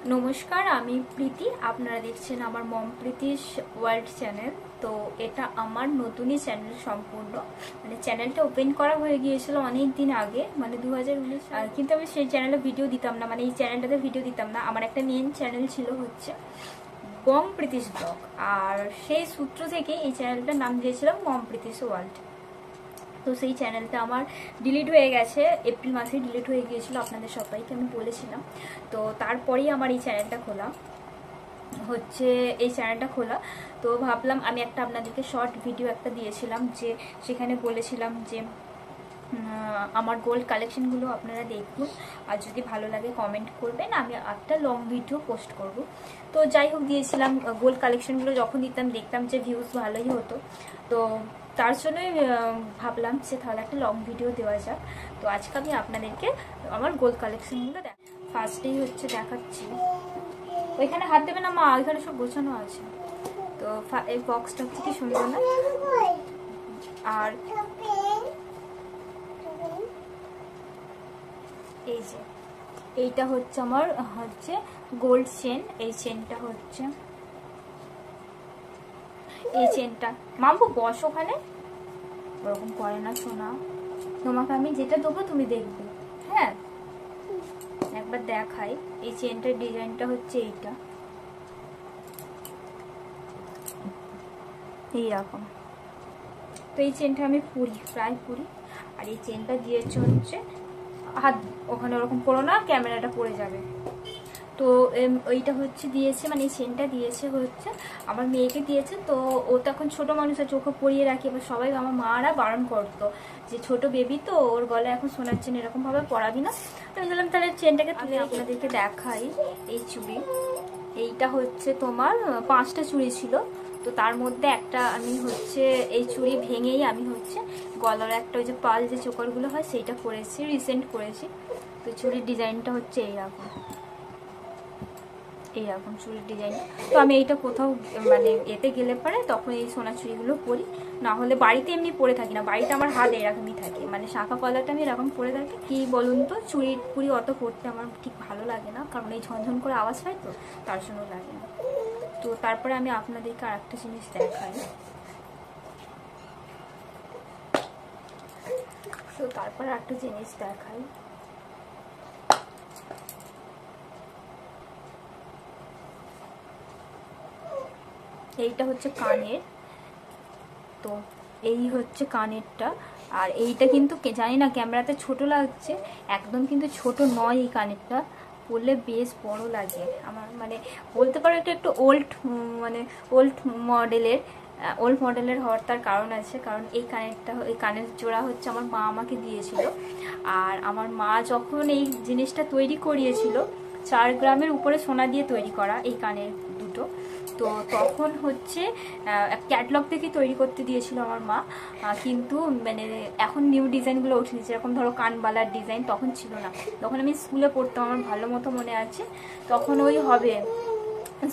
নমস্কার, আমি প্রীতি। আপনারা দেখছেন আমার মম প্রীতিস ওয়ার্ল্ড চ্যানেল। তো এটা আমার নতুনই চ্যানেল সম্পূর্ণ, মানে চ্যানেলটা ওপেন করা হয়ে গিয়েছিল অনেক দিন আগে, মানে 2019, কিন্তু আমি সেই চ্যানেলে ভিডিও দিতাম না, মানে এই চ্যানেলটাতে ভিডিও দিতাম না। আমার একটা মেন চ্যানেল ছিল হচ্ছে মম প্রীতিস ব্লগ, আর সেই সূত্র থেকে এই চ্যানেলটার নাম দিয়েছিলাম মম প্রীতিস ওয়ার্ল্ড। তো সেই চ্যানেলটা আমার ডিলিট হয়ে গেছে, এপ্রিল মাসে ডিলিট হয়ে গিয়েছিল, আপনাদের সবাইকে আমি বলেছিলাম। তো তারপরেই আমার এই চ্যানেলটা খোলা তো ভাবলাম আমি একটা আপনাদেরকে শর্ট ভিডিও একটা দিয়েছিলাম, যে সেখানে বলেছিলাম যে আমার গোল্ড কালেকশনগুলো আপনারা দেখুন, আর যদি ভালো লাগে কমেন্ট করবেন, আমি একটা লং ভিডিও পোস্ট করব। তো যাই হোক, দিয়েছিলাম। গোল্ড কালেকশনগুলো যখন দিতাম দেখতাম যে ভিউজ ভালোই হতো, তো তার জন্যই ভাবলাম যে তাহলে একটা লং ভিডিও দেওয়া যাক। তো আজকে আমি আপনাদেরকে আমার গোল্ড কালেকশনগুলো ফার্স্টেই হচ্ছে দেখাচ্ছি। ওইখানে হাত দেবে না মা, ওইখানে সব গোছানো আছে। তো এই বক্সটা হচ্ছে কি সুন্দর না? আর এই যে এইটা হচ্ছে আমার হচ্ছে গোল্ড চেন। এই চেনটা হচ্ছে এই চেনটা মামু বস ওখানে, ওরকম করে না সোনা। তোমাকে আমি যেটা দেবো তুমি দেখবে, হ্যাঁ? একবার দেখাই। এই চেনটার ডিজাইনটা হচ্ছে এইটা, এইরকম। তো এই চেনটা আমি প্রায় পরি। আর এই চেনটা দিয়েছে হচ্ছে, হাত ওখানে ওরকম পড়ো না, ক্যামেরাটা পড়ে যাবে। তো ওইটা হচ্ছে দিয়েছে, মানে এই চেনটা দিয়েছে হচ্ছে আমার মেয়েকে দিয়েছে। তো ও তো এখন ছোটো মানুষের চোখে পরিয়ে রাখি, এবার সবাই আমার মারা বারণ করতো যে ছোট বেবি তো, ওর গলায় এখন সোনার চেন এরকমভাবে পরাবি না। তো আমি বললাম তাহলে চেনটাকে তুলে আপনাদেরকে দেখাই। এই চুড়ি, এইটা হচ্ছে তোমার 5টা চুড়ি ছিল, তো তার মধ্যে একটা আমি হচ্ছে এই চুড়ি ভেঙেই আমি হচ্ছে গলার একটা ওই যে পাল যে চোকারগুলো হয় সেইটা করেছি, রিসেন্ট করেছি। তো চুড়ির ডিজাইনটা হচ্ছে এইরকম চুড়ির ডিজাইন। তো আমি এইটা কোথাও মানে এতে গেলে পারে তখন এই সোনা চুড়িগুলো পরি, না হলে বাড়িতে এমনি পরে থাকি না। বাড়িতে আমার হাত এরকমই থাকে, মানে শাঁখা পলাটা আমি এরকম পরে থাকি। কি বলুন তো, চুড়ির পুরি অত পরতে আমার ঠিক ভালো লাগে না, কারণ এই ঝনঝন করে আওয়াজ হয়, তো তার জন্য লাগে না। তো তারপরে আমি আপনাদেরকে আর একটা জিনিস দেখাই। এইটা হচ্ছে কানের। তো এই হচ্ছে কানেরটা। আর এইটা কিন্তু জানি না ক্যামেরাতে ছোট লাগছে, একদম কিন্তু ছোট নয়। এই কানেরটা পরলে বেশ বড় লাগে আমার, মানে বলতে পারো এটা একটু ওল্ড মডেলের হওয়ার তার কারণ আছে, কারণ এই কানের জোড়া হচ্ছে আমার মা আমাকে দিয়েছিল। আর আমার মা যখন এই জিনিসটা তৈরি করিয়েছিল, 4 গ্রামের উপরে সোনা দিয়ে তৈরি করা এই কানের দুটো, তো তখন হচ্ছে ক্যাটলগ থেকে তৈরি করতে দিয়েছিল আমার মা। কিন্তু মানে এখন নিউ ডিজাইনগুলো উঠেছে, যেরকম ধরো কানবালার ডিজাইন, তখন ছিল না। তখন আমি স্কুলে পড়তাম, আমার ভালো মতো মনে আছে। তখন ওই হবে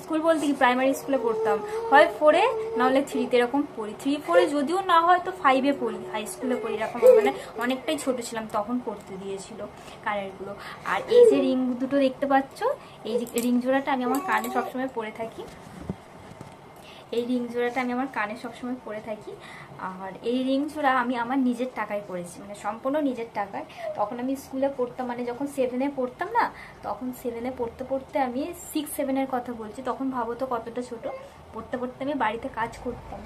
স্কুল বলতে কি প্রাইমারি স্কুলে পড়তাম, হয় 4-এ নাহলে 3-তে এরকম পড়ি। 3-4-এ যদিও না হয় তো 5-এ পড়ি, হাই স্কুলে পড়ি এরকম, মানে অনেকটাই ছোট ছিলাম তখন পড়তে দিয়েছিল কানেরগুলো। আর এই যে রিং দুটো দেখতে পাচ্ছ, এই যে রিং জোড়াটা আমি আমার কানে সবসময় পরে থাকি। আর এই রিং জোড়া আমি আমার নিজের টাকায় করেছি, মানে সম্পূর্ণ নিজের টাকায়। তখন আমি স্কুলে পড়তাম, মানে যখন 7-এ পড়তাম না, তখন 7-এ পড়তে পড়তে, আমি 6-7-এর কথা বলছি, তখন ভাবো তো কতটা ছোট। পড়তে পড়তে আমি বাড়িতে কাজ করতাম,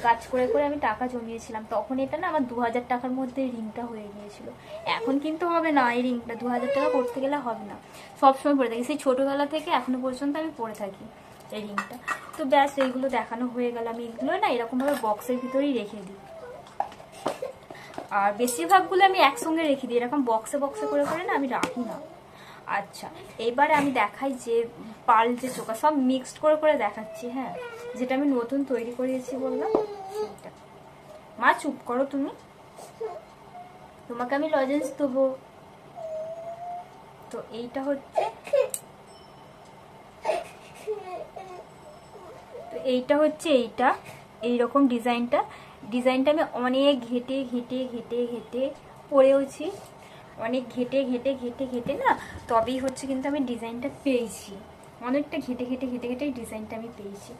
কাজ করে করে আমি টাকা জমিয়েছিলাম। তখন এটা না আমার 2000 টাকার মধ্যে রিংটা হয়ে গিয়েছিল। এখন কিন্তু হবে না, এই রিংটা 2000 টাকা করতে গেলে হবে না। সবসময় পরে থাকি, সেই ছোটবেলা থেকে এখনো পর্যন্ত আমি পরে থাকি এই রিংটা। তো ব্যাস, এইগুলো দেখানো হয়ে গেল। আমি এগুলো না এরকমভাবে বক্সের ভিতরেই রেখে দিই, আর বেশিরভাগগুলো আমি একসঙ্গে রেখে দিই, এরকম বক্সে বক্সে করে করে না আমি রাখি না। আচ্ছা, এবারে আমি দেখাই যে পাল যে চোকা, সব মিক্সড করে করে দেখাচ্ছি। হ্যাঁ, যেটা আমি নতুন তৈরি করিয়েছি বললাম সেইটা। মা চুপ করো তুমি, তোমাকে আমি লজেন্স দেবো। তো এইটা হচ্ছে এইটা এইরকম ডিজাইনটা আমি অনেক ঘেটে ঘেটে ঘেটে ঘেটে পরেওছি। অনেক ঘেটে ঘেটে ঘেটে ঘেটে না তবেই হচ্ছে কিন্তু আমি ডিজাইনটা পেয়েছি, অনেকটা ঘেটে ঘেটে ঘেটে ঘেটে ডিজাইনটা আমি পেয়েছি,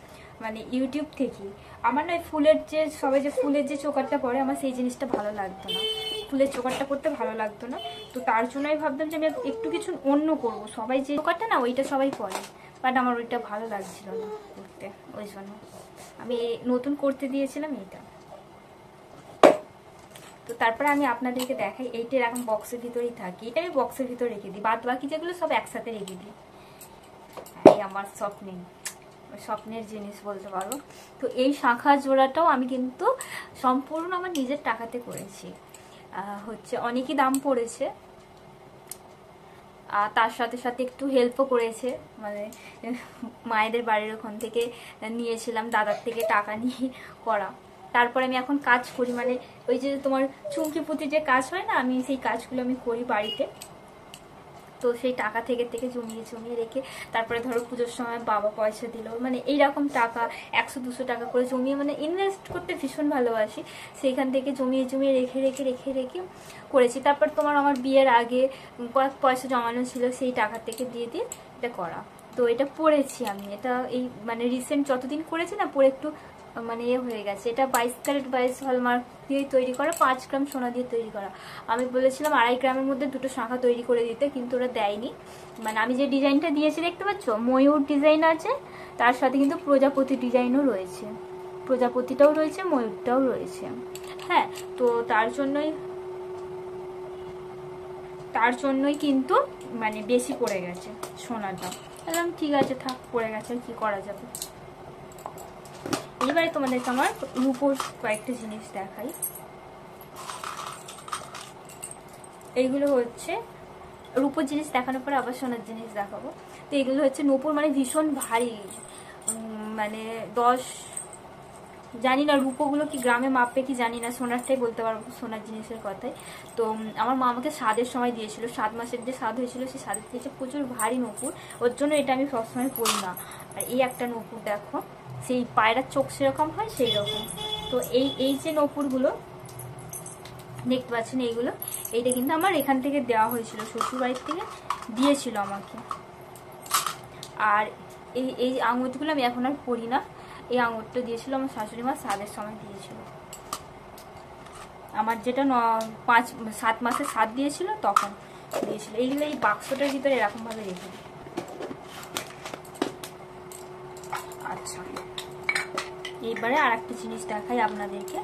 মানে ইউটিউব থেকেই। আমার নয় ফুলের যে সবাই যে ফুলের যে চোকারটা পরে, আমার সেই জিনিসটা ভালো লাগতো না, ফুলের চোকারটা করতে ভালো লাগতো না। তো তার জন্য আমি ভাবতাম যে আমি একটু কিছু অন্য করব, সবাই যে চোকারটা না ওইটা সবাই করে, বাট আমার ওইটা ভালো লাগছিল না করতে, ওই জন্য আমি নতুন করতে দিয়েছিলাম এইটা। তো তারপরে আমি আপনাদেরকে দেখাই, এইটা এরকম বক্সের ভিতরেই থাকি, এটা আমি বক্সের ভিতরে রেখে দিই, বাদ বাকি যেগুলো সব একসাথে রেখে দিই। এই আমার স্বপ্নের জিনিস বলতে পারো। তো এই শাঁখা জোড়াটাও আমি কিন্তু সম্পূর্ণ আমার নিজের টাকাতে করেছি, হচ্ছে অনেকই দাম পড়েছে, আর তার সাথে সাথে একটু হেল্পও করেছে, মানে মায়েদের বাড়ির ওখান থেকে নিয়েছিলাম, দাদার থেকে টাকা নিয়ে করা। তারপরে আমি এখন কাজ করি, মানে ওই যে তোমার চুমকি পুঁতি যে কাজ হয় না, আমি সেই কাজগুলো আমি করি বাড়িতে। তো সেই টাকা থেকে থেকে জমিয়ে জমিয়ে রেখে তারপরে ধরো পুজোর সময় বাবা পয়সা দিল, মানে এইরকম টাকা 100-200 টাকা করে জমিয়ে, মানে ইনভেস্ট করতে ভীষণ ভালোবাসি, সেইখান থেকে জমিয়ে জমিয়ে রেখে রেখে রেখে রেখে করেছি। তারপর তোমার আমার বিয়ের আগে কয়েক পয়সা জমানো ছিল, সেই টাকা থেকে দিয়ে দিয়ে এটা করা। তো এটা পরেছি আমি, এটা এই মানে রিসেন্ট যতদিন করেছি না, পরে একটু মানে হয়ে গেছে। এটা 22 ক্যারেট 22 হলমার্ক দিয়ে তৈরি করা, 5 গ্রাম সোনা দিয়ে তৈরি করা। আমি বলেছিলাম 2.5 গ্রামের মধ্যে 2টো শাঁখা তৈরি করে দিতে, কিন্তু ওরা দেয়নি। মানে আমি যে ডিজাইনটা দিয়েছি দেখতে পাচ্ছ, ময়ূর ডিজাইন আছে, তার সাথে কিন্তু প্রজাপতি ডিজাইনও রয়েছে, প্রজাপতিটাও রয়েছে, ময়ূরটাও রয়েছে। হ্যাঁ, তো তার জন্যই কিন্তু মানে বেশি পড়ে গেছে সোনাটা। বললাম ঠিক আছে থাক, পড়ে গেছে, কি করা যাবে। এবারে তোমাদেরকে আমার রূপোর কয়েকটা জিনিস দেখাই। এইগুলো হচ্ছে রূপোর জিনিস দেখানোর পরে আবার সোনার জিনিস দেখাবো। তো এগুলো হচ্ছে নূপুর, মানে ভীষণ ভারী, মানে 10 জানি না রূপোগুলো কি গ্রামে মাপবে কি জানি না, সোনারটাই বলতে পারবো, সোনার জিনিসের কথাই। তো আমার মা আমাকে স্বাদের সময় দিয়েছিল, 7 মাসের যে স্বাদ হয়েছিল সেই স্বাদের দিয়েছে, প্রচুর ভারী নূপুর, ওর জন্য এটা আমি সবসময় পরি না। আর এই একটা নূপুর দেখো, সেই পায়রার চোখ সেরকম হয় সেই রকম। তো এই যে নূপুরগুলো দেখতে পাচ্ছেন, এইটা কিন্তু আমার এখান থেকে দেওয়া হয়েছিল, শ্বশুর বাড়ির থেকে দিয়েছিল আমাকে। আর এই আঙুরগুলো আমি এখন আর পরি না, এই আঙুরটা দিয়েছিল আমার শাশুড়ি মা, স্বাদের সময় দিয়েছিল। আমার যেটা 7 মাসের স্বাদ দিয়েছিল তখন দিয়েছিল। এইগুলো এই বাক্সটার ভিতরে এরকম ভাবে রেখে দিই। আচ্ছা, এইবারে আর একটা জিনিস দেখাই আপনাদেরকে।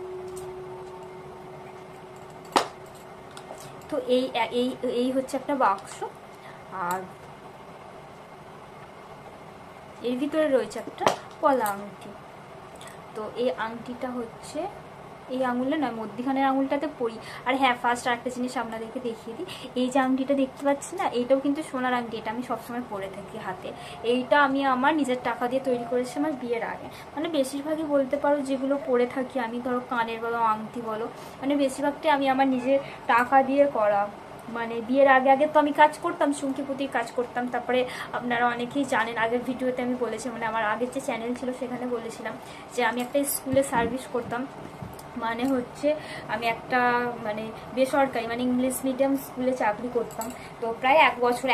তো এই হচ্ছে একটা বাক্স, আর এর ভিতরে রয়েছে একটা পলা আংটি। তো এই আংটিটা হচ্ছে এই আঙুলে নয়, মধ্যিখানের আঙুলটাতে পরি। আর হ্যাঁ, ফার্স্ট আরেকটা জিনিস আপনাদেরকে দেখিয়ে দিই, এই যে আংটিটা দেখতে পাচ্ছি না, এইটাও কিন্তু সোনার আংটি, এটা আমি সবসময় পরে থাকি হাতে। এইটা আমি আমার নিজের টাকা দিয়ে তৈরি করেছি আমার বিয়ের আগে, মানে বেশিরভাগই বলতে পারো যেগুলো পরে থাকি আমি, ধরো কানের বলো আংটি বলো, মানে বেশিরভাগটাই আমি আমার নিজের টাকা দিয়ে করা। মানে বিয়ের আগে আগে তো আমি কাজ করতাম, চুমকি পুঁতির কাজ করতাম। তারপরে আপনারা অনেকেই জানেন, আগের ভিডিওতে আমি বলেছি, মানে আমার আগের যে চ্যানেল ছিল সেখানে বলেছিলাম যে আমি একটা স্কুলে সার্ভিস করতাম, মানে হচ্ছে আমি একটা মানে বেসরকারি মানে ইংলিশ মিডিয়াম স্কুলে চাকরি করতাম। তো প্রায় 1 বছর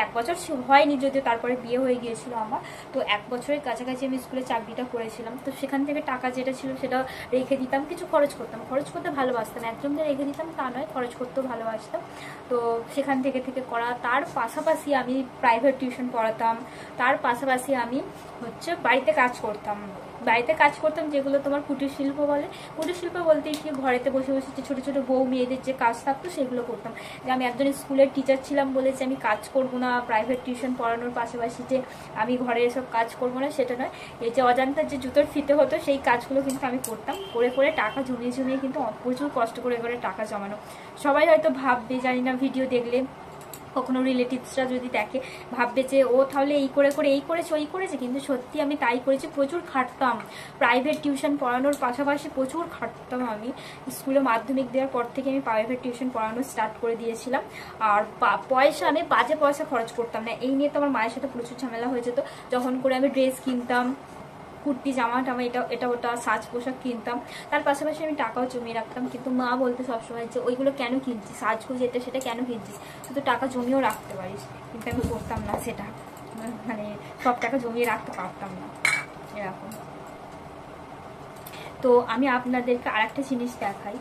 হয়নি যদিও, তারপরে বিয়ে হয়ে গিয়েছিল আমার। তো 1 বছরের কাছাকাছি আমি স্কুলে চাকরিটা করেছিলাম। তো সেখান থেকে টাকা যেটা ছিল সেটা রেখে দিতাম, কিছু খরচ করতাম, খরচ করতে ভালোবাসতাম, একজনকে রেখে দিতাম তা নয়, খরচ করতেও ভালোবাসতাম। তো সেখান থেকে করা। তার পাশাপাশি আমি প্রাইভেট টিউশন পড়াতাম, তার পাশাপাশি আমি হচ্ছে বাড়িতে কাজ করতাম, যেগুলো তোমার কুটির শিল্প বলে। কুটির শিল্প বলতে কি, ঘরেতে বসে বসে যে ছোটো ছোটো বউ মেয়েদের যে কাজ থাকতো সেগুলো করতাম। যে আমি একজন স্কুলের টিচার ছিলাম বলে যে আমি কাজ করবো না, প্রাইভেট টিউশন পড়ানোর পাশাপাশি যে আমি ঘরে এসব কাজ করবো না, সেটা নয়। এই যে অজান্তার যে জুতোর ফিতে হতো সেই কাজগুলো কিন্তু আমি করতাম, করে টাকা জমিয়ে জমিয়ে কিন্তু প্রচুর কষ্ট করে টাকা জমানো। সবাই হয়তো ভাববে, জানি না ভিডিও দেখলে কখনো রিলেটিভসরা যদি দেখে ভাববে যে ও তাহলে এই করে এই করেছে ওই করেছে, কিন্তু সত্যি আমি তাই করেছি। প্রচুর খাটতাম, প্রাইভেট টিউশন পড়ানোর পাশাপাশি প্রচুর খাটতাম আমি। স্কুলে মাধ্যমিক দেওয়ার পর থেকে আমি প্রাইভেট টিউশন পড়ানো স্টার্ট করে দিয়েছিলাম। আর পয়সা আমি বাজে পয়সা খরচ করতাম না, এই নিয়ে তো আমার মায়ের সাথে প্রচুর ঝামেলা হয়ে যেত। যখন করে আমি ড্রেস কিনতাম, কুর্তি জামা টামা এটা এটা ওটা সাজ পোশাক কিনতাম, তার পাশাপাশি আমি টাকাও জমিয়ে রাখতাম। কিন্তু মা বলতে সবসময় যে ওইগুলো কেন কিনছিস, সাজগোজ এটা সেটা কেন কিনছিস, তুই তো টাকা জমিয়েও রাখতে পারিস। কিন্তু আমি করতাম না সেটা, মানে সব টাকা জমিয়ে রাখতে পারতাম না এরকম। তো আমি আপনাদেরকে আর একটা জিনিস দেখাই।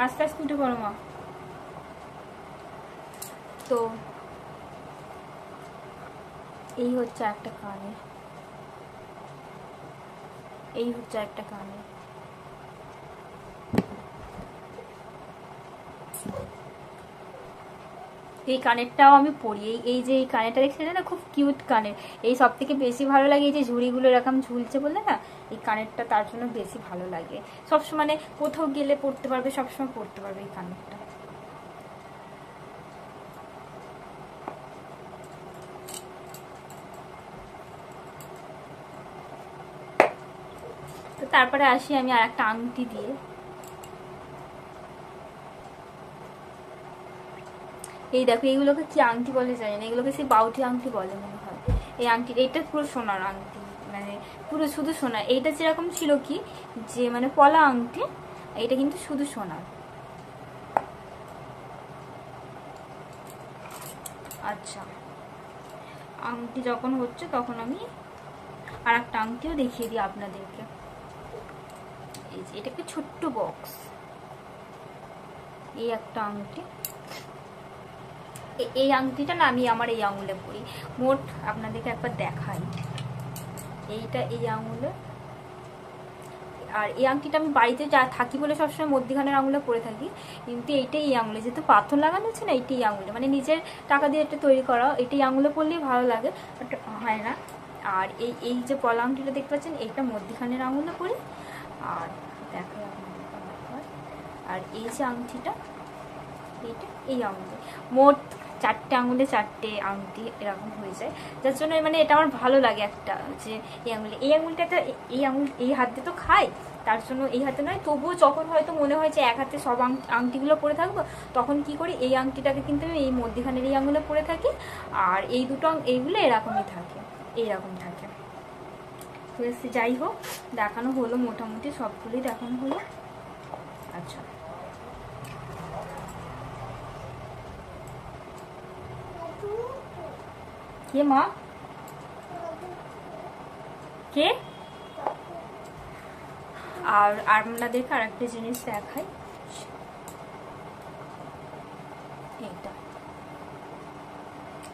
আস্তে আস্তে উঠে পড়ো মা। তো এই হচ্ছে একটা কানের, এই হচ্ছে একটা কানের। এই কানেরটাও আমি পরি, এই যে এই কানেরটা দেখছি না, খুব কিউট কানের। এই সব থেকে বেশি ভালো লাগে এই যে ঝুড়িগুলো এরকম ঝুলছে বললে না, এই কানেরটা তার জন্য বেশি ভালো লাগে। সবসময় মানে কোথাও গেলে পড়তে পারবে, সবসময় পড়তে পারবে এই কানেরটা। তো তারপরে আসি আমি আর একটা আংটি দিয়ে। এই দেখো এইগুলোকে কি আংটি বলে জানি না, এগুলোকে সেই বাউটি আংটি বলে মনে হয়। এই আংটি এইটা পুরো সোনার আংটি, মানে পুরো শুধু সোনার। এইটা যেরকম ছিল কি যে মানে পলা আংটি, এইটা কিন্তু শুধু সোনার। আচ্ছা, আংটি যখন হচ্ছে তখন আমি আর একটা আংটিও দেখিয়ে দিই আপনাদেরকে। এই যে এটা একটা ছোট্ট বক্স, এই একটা আংটি। এই আংটিটা না আমি আমার এই আঙুলে পরি। মোট আপনাদেরকে একবার দেখাই, এইটা এই আঙুলে, আর এই আংটিটা আমি বাড়িতে যা থাকি বলে সবসময় মধ্যিখানের আঙুলে পরে থাকি। কিন্তু এইটাই এই আঙুলে, যেহেতু পাথর লাগানো আছে না, এইটাই আঙুলে, মানে নিজের টাকা দিয়ে এটা তৈরি করা, এটাই আঙুলে পরলেই ভালো লাগে, বাট হয় না। আর এই এই যে পলা আংটিটা দেখতে পাচ্ছেন, এইটা মধ্যিখানের আঙুলে পরি। আর দেখো আর এই যে আংটিটা, এইটা এই আঙুলে। মোট 4টে আঙুলে 4টে আংটি এরকম হয়ে যায়, যার জন্য মানে এটা আমার ভালো লাগে একটা, যে এই আঙুলে, এই আঙুলটা এই আঙুল এই হাতে তো খাই, তার জন্য এই হাতে নয়। তবুও যখন হয়তো মনে হয় যে এক হাতে সব আংটিগুলো পরে থাকবো, তখন কি করি এই আংটিটাকে কিন্তু আমি এই মধ্যখানের এই আঙুলে পরে থাকি, আর এই দুটো এইগুলো এরকমই থাকে, এইরকম থাকে। তো যাই হোক, দেখানো হলো, মোটামুটি সবগুলোই দেখানো হলো। আচ্ছা, কে মা, কে? আর আপনাদেরকে আর একটা জিনিস দেখাই,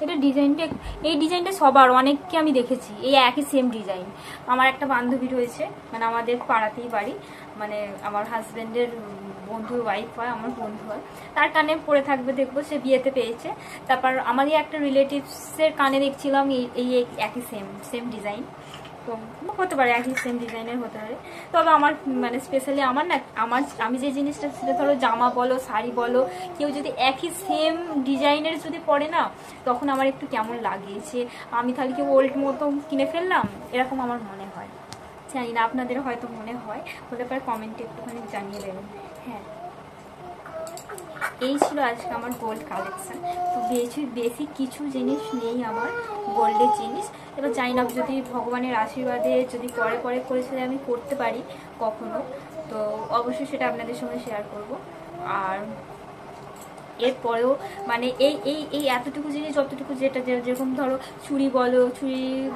এটা ডিজাইনটা, এই ডিজাইনটা সবার অনেককে আমি দেখেছি, এই একই সেম ডিজাইন। আমার একটা বান্ধবী রয়েছে, মানে আমাদের পাড়াতেই বাড়ি, মানে আমার হাজব্যান্ডের বন্ধুর ওয়াইফ হয়, আমার বন্ধু হয়, তার কানে পরে থাকবে দেখবো, সে বিয়েতে পেয়েছে। তারপর আমারই একটা রিলেটিভসের কানে দেখছিলাম এই একই সেম ডিজাইন। তো হতে পারে একই সেম ডিজাইনের হতে পারে, তবে আমার মানে স্পেশালি আমার না, আমি যে জিনিসটা, সেটা ধরো জামা বলো শাড়ি বলো, কেউ যদি একই সেম ডিজাইনের যদি পরে না, তখন আমার একটু কেমন লাগে, যে আমি তাহলে কি ওল্ড মতো কিনে ফেললাম, এরকম আমার মনে হয়। জানি না আপনাদের হয়তো মনে হয়, হতে পারে, কমেন্টে একটুখানি জানিয়ে দেবেন। হ্যাঁ, এই ছিল আজকে আমার গোল্ড কালেকশন। তো বেশি কিছু জিনিস নেই আমার গোল্ডের জিনিস। এবার জানি না, যদি ভগবানের আশীর্বাদে যদি পরে করেছে আমি করতে পারি কখনো, তো অবশ্যই সেটা আপনাদের সঙ্গে শেয়ার করব। আর এরপরেও মানে এই এতটুকু জিনিস, যতটুকু যেটা যেরকম ধরো চুড়ি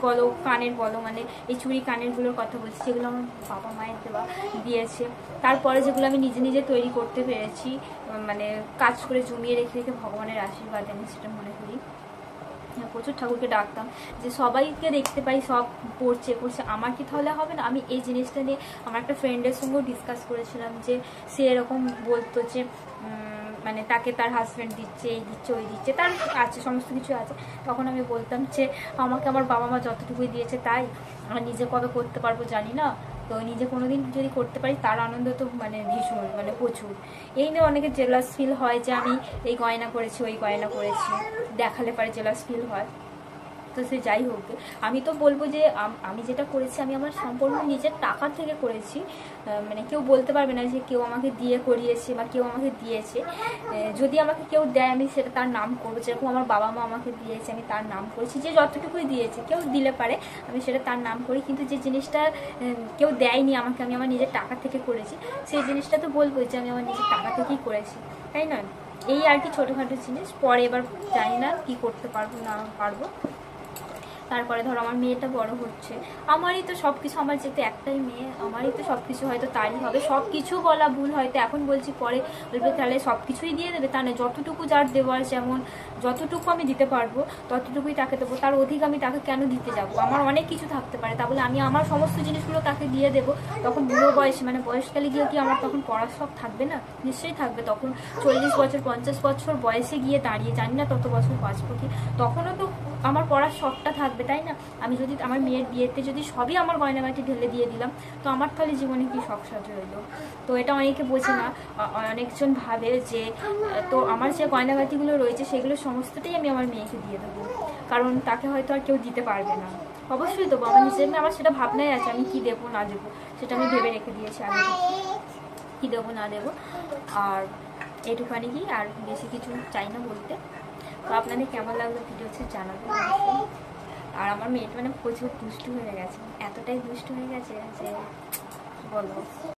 বলো কানের বলো, মানে এই চুড়ি কানেরগুলোর কথা বলছি, যেগুলো আমার বাবা মায়ের দেওয়া দিয়েছে। তারপরে যেগুলো আমি নিজে নিজে তৈরি করতে পেরেছি, মানে কাজ করে জমিয়ে রেখে রেখে ভগবানের আশীর্বাদ, আমি সেটা মনে করি। প্রচুর ঠাকুরকে ডাকতাম যে সবাইকে দেখতে পাই সব করছে, আমার কি তাহলে হবে না। আমি এই জিনিসটা নিয়ে আমার একটা ফ্রেন্ডের সঙ্গেও ডিসকাস করেছিলাম, যে সে এরকম বলতো যে মানে তাকে তার হাজব্যান্ড দিচ্ছে, এই দিচ্ছে ওই দিচ্ছে, তার আছে সমস্ত কিছু আছে। তখন আমি বলতাম যে আমাকে আমার বাবা মা যতটুকুই দিয়েছে তাই, আর নিজে কবে করতে পারবো জানি না, তো নিজে কোনোদিন যদি করতে পারি তার আনন্দ তো মানে ভীষণ, মানে প্রচুর। এই নিয়ে অনেকে জেলাস ফিল হয় যে আমি এই গয়না করেছি ওই গয়না করেছি, দেখালে পারে জেলাস ফিল হয়। তো সে যাই হোক, আমি তো বলবো যে আমি যেটা করেছি আমি আমার সম্পূর্ণ নিজের টাকার থেকে করেছি। মানে কেউ বলতে পারবে না যে কেউ আমাকে দিয়ে করিয়েছে বা কেউ আমাকে দিয়েছে। যদি আমাকে কেউ দেয় আমি সেটা তার নাম করবো, যেরকম আমার বাবা মা আমাকে দিয়েছে আমি তার নাম করেছি, যে যতটুকুই দিয়েছে, কেউ দিলে পারে আমি সেটা তার নাম করি। কিন্তু যে জিনিসটা কেউ দেয়নি আমাকে, আমি আমার নিজের টাকা থেকে করেছি, সেই জিনিসটা তো বলবো যে আমি আমার নিজের টাকা থেকেই করেছি, তাই না? এই আর কি ছোটোখাটো জিনিস। পরে এবার জানি না কি করতে পারবো না পারবো। তারপরে ধরো আমার মেয়েটা বড় হচ্ছে, আমারই তো সব কিছু, আমার যেতে একটাই মেয়ে, আমারই তো সব কিছু হয়তো তারই হবে। সব কিছু বলা ভুল, হয়তো এখন বলছি পরে বলবে তাহলে সব কিছুই দিয়ে দেবে, তা নয়। যতটুকু যার দেওয়ার, যেমন যতটুকু আমি দিতে পারবো ততটুকুই তাকে দেবো, তার অধিক আমি তাকে কেন দিতে যাবো? আমার অনেক কিছু থাকতে পারে, তা বলে আমি আমার সমস্ত জিনিসগুলো তাকে দিয়ে দেবো? তখন বুড়ো বয়সে, মানে বয়সকালে গিয়ে কি আমার তখন পড়ার শখ থাকবে না? নিশ্চয়ই থাকবে। তখন 40 বছর 50 বছর বয়সে গিয়ে দাঁড়িয়ে, জানি না তত বছর বাঁচবো কি, তখনও তো আমার পড়ার শখটা থাকবে, তাই না? আমি যদি আমার মেয়ের বিয়েতে যদি সবই আমার গয়নাগাটি ঢেলে দিয়ে দিলাম, তো আমার তাহলে জীবনে কি শখ সাজে রইলো? তো এটা অনেকে বোঝে না, অনেকজন ভাবে যে তো আমার যে গয়নাগাটিগুলো রয়েছে সেগুলো সমস্তটাই আমি আমার মেয়েকে দিয়ে দেবো, কারণ তাকে হয়তো আর কেউ দিতে পারবে না। অবশ্যই দেবো, আমার নিজের মেয়ে, আমার সেটা ভাবনাই আছে আমি কি দেবো না দেবো, সেটা আমি ভেবে রেখে দিয়েছি আগে কি দেবো না দেবো। আর এটুখানি কি, আর বেশি কিছু চাই না বলতে। তো আপনাদের কেমন লাগলো ভিডিও হচ্ছে জানাবেন। আর আমার মেয়েটা মানে প্রচুর দুষ্টু হয়ে গেছে, এতটাই দুষ্টু হয়ে গেছে যে বলবো।